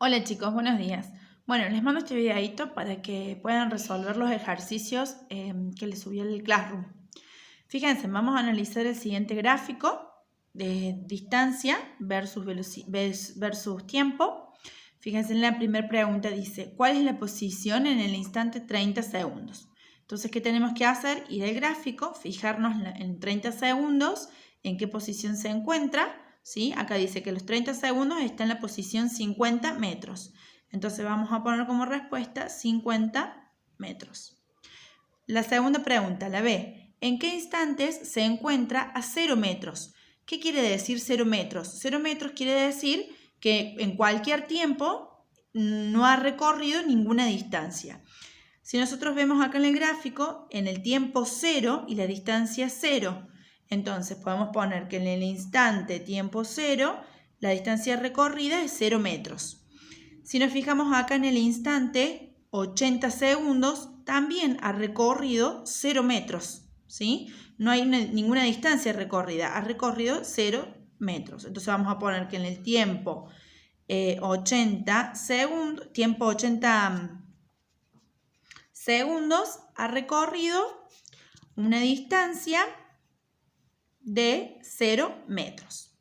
Hola chicos, buenos días. Bueno, les mando este videito para que puedan resolver los ejercicios que les subí al Classroom. Fíjense, vamos a analizar el siguiente gráfico de distancia versus tiempo. Fíjense en la primera pregunta dice, ¿cuál es la posición en el instante 30 segundos? Entonces, ¿qué tenemos que hacer? Ir al gráfico, fijarnos en 30 segundos, en qué posición se encuentra. ¿Sí? Acá dice que los 30 segundos está en la posición 50 metros. Entonces vamos a poner como respuesta 50 metros. La segunda pregunta, la B. ¿En qué instantes se encuentra a 0 metros? ¿Qué quiere decir 0 metros? 0 metros quiere decir que en cualquier tiempo no ha recorrido ninguna distancia. Si nosotros vemos acá en el gráfico, en el tiempo 0 y la distancia 0. Entonces podemos poner que en el instante tiempo 0, la distancia recorrida es 0 metros. Si nos fijamos acá en el instante 80 segundos, también ha recorrido 0 metros. ¿Sí? No hay ninguna distancia recorrida, ha recorrido 0 metros. Entonces vamos a poner que en el tiempo 80 segundos, tiempo 80 segundos ha recorrido una distancia de 0 metros.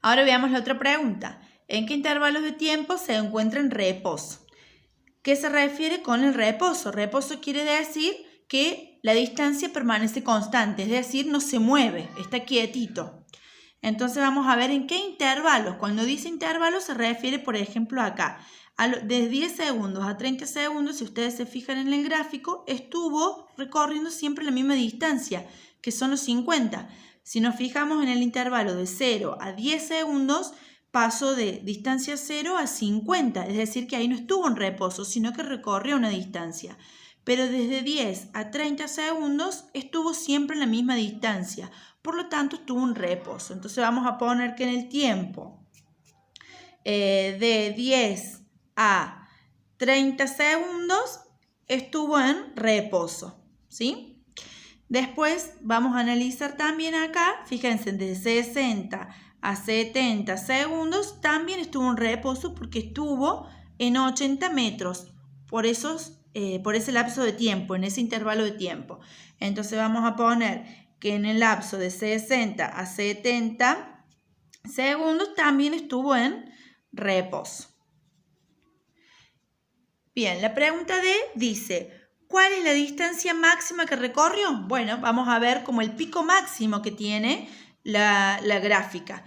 Ahora veamos la otra pregunta. ¿En qué intervalos de tiempo se encuentra en reposo? ¿Qué se refiere con el reposo? Reposo quiere decir que la distancia permanece constante, es decir, no se mueve, está quietito. Entonces vamos a ver en qué intervalos. Cuando dice intervalos se refiere, por ejemplo, acá. De 10 segundos a 30 segundos, si ustedes se fijan en el gráfico, estuvo recorriendo siempre la misma distancia, que son los 50. Si nos fijamos en el intervalo de 0 a 10 segundos, pasó de distancia 0 a 50, es decir, que ahí no estuvo en reposo, sino que recorrió una distancia. Pero desde 10 a 30 segundos estuvo siempre en la misma distancia, por lo tanto estuvo en reposo. Entonces vamos a poner que en el tiempo de 10 a 30 segundos estuvo en reposo, ¿sí? Después vamos a analizar también acá, fíjense, de 60 a 70 segundos también estuvo en reposo porque estuvo en 80 metros por ese lapso de tiempo, en ese intervalo de tiempo. Entonces vamos a poner que en el lapso de 60 a 70 segundos también estuvo en reposo. Bien, la pregunta D dice, ¿cuál es la distancia máxima que recorrió? Bueno, vamos a ver como el pico máximo que tiene la gráfica.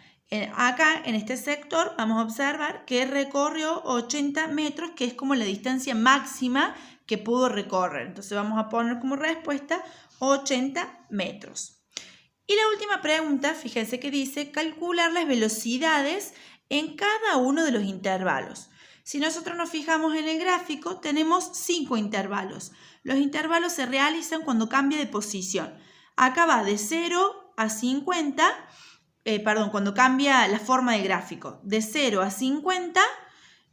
Acá en este sector vamos a observar que recorrió 80 metros, que es como la distancia máxima que pudo recorrer. Entonces vamos a poner como respuesta 80 metros. Y la última pregunta, fíjense que dice calcular las velocidades en cada uno de los intervalos. Si nosotros nos fijamos en el gráfico, tenemos 5 intervalos. Los intervalos se realizan cuando cambia de posición. Acá va de 0 a 50, cuando cambia la forma del gráfico. De 0 a 50,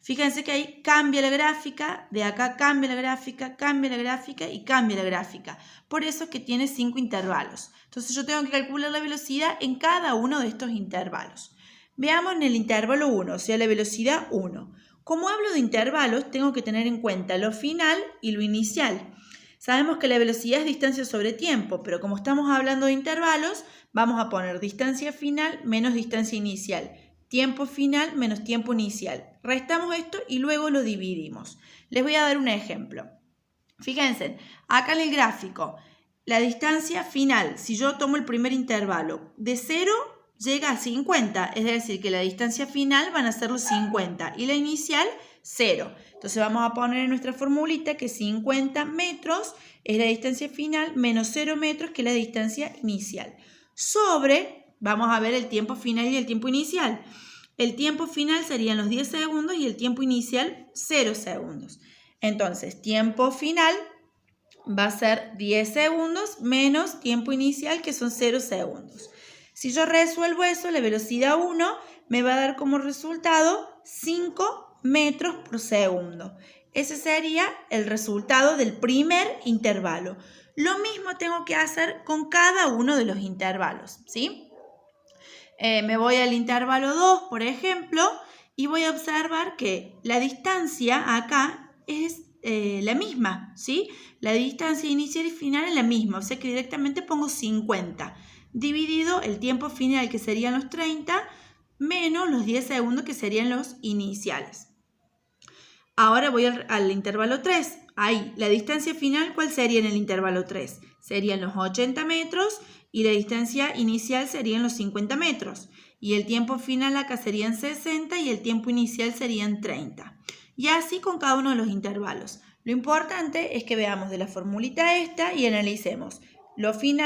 fíjense que ahí cambia la gráfica, de acá cambia la gráfica, cambia la gráfica y cambia la gráfica. Por eso es que tiene 5 intervalos. Entonces yo tengo que calcular la velocidad en cada uno de estos intervalos. Veamos en el intervalo 1, o sea, la velocidad 1. Como hablo de intervalos, tengo que tener en cuenta lo final y lo inicial. Sabemos que la velocidad es distancia sobre tiempo, pero como estamos hablando de intervalos, vamos a poner distancia final menos distancia inicial. Tiempo final menos tiempo inicial. Restamos esto y luego lo dividimos. Les voy a dar un ejemplo. Fíjense, acá en el gráfico, la distancia final, si yo tomo el primer intervalo, de 0 llega a 50, es decir, que la distancia final van a ser los 50 y la inicial 0. Entonces vamos a poner en nuestra formulita que 50 metros es la distancia final menos 0 metros que es la distancia inicial. Sobre, vamos a ver el tiempo final y el tiempo inicial. El tiempo final serían los 10 segundos y el tiempo inicial 0 segundos. Entonces, tiempo final va a ser 10 segundos menos tiempo inicial que son 0 segundos. Si yo resuelvo eso, la velocidad 1 me va a dar como resultado 5 metros por segundo. Ese sería el resultado del primer intervalo. Lo mismo tengo que hacer con cada uno de los intervalos, ¿sí? Me voy al intervalo 2, por ejemplo, y voy a observar que la distancia acá es la misma, ¿sí? La distancia inicial y final es la misma, o sea que directamente pongo 50, dividido el tiempo final, que serían los 30, menos los 10 segundos, que serían los iniciales. Ahora voy al intervalo 3. Ahí, la distancia final, ¿cuál sería en el intervalo 3? Serían los 80 metros y la distancia inicial serían los 50 metros. Y el tiempo final acá serían 60 y el tiempo inicial serían 30. Y así con cada uno de los intervalos. Lo importante es que veamos de la formulita esta y analicemos lo final.